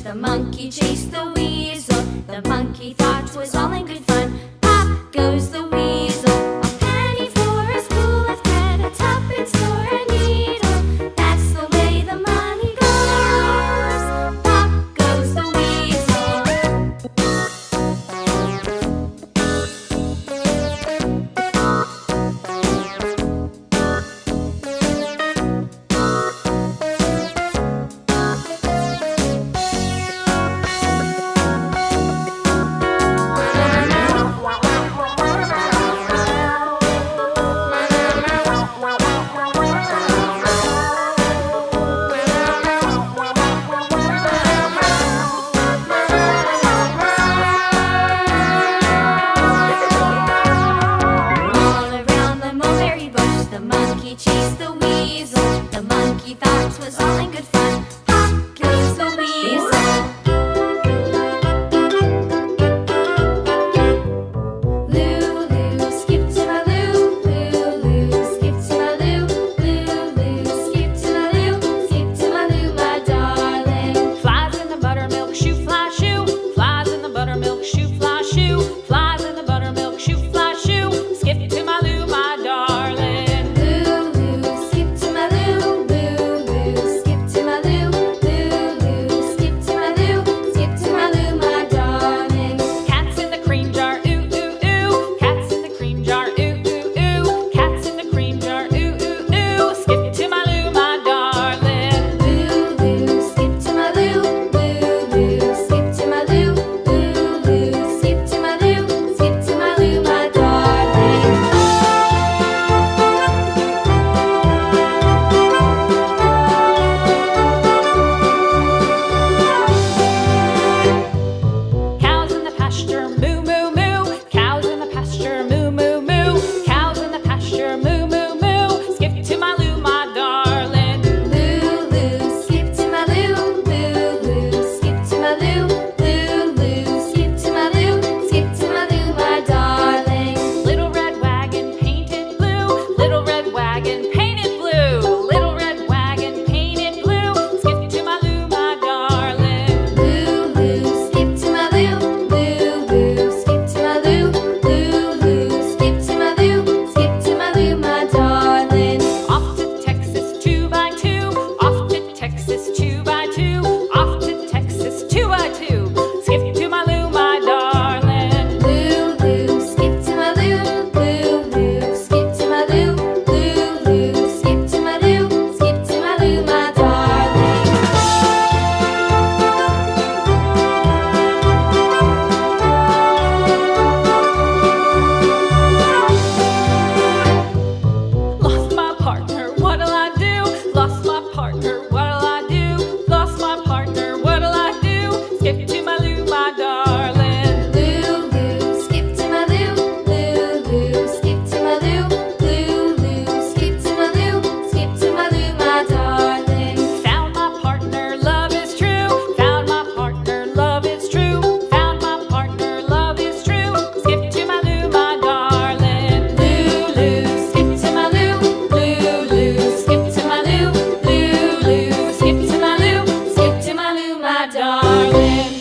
The monkey chased the weasel. The monkey thought 'twas all in good fun. Pop goes the weasel. A penny for a spool of thread, a tuppence for a needle. That's the way the money goes. Pop goes the weasel. The monkey chased the weasel. The monkey thought 'twas all in good fun. Pop goes the weasel. Lulu, skip to my Lou. Lulu, skip to my Lou. Lulu, skip to my Lou. Skip to my Lou, my darling. Flies in the buttermilk shoe, fly shoe. Flies in the buttermilk shoe, fly shoe. Flies in the buttermilk shoe, fly shoe. Skip to my Lou, my darling. Darling.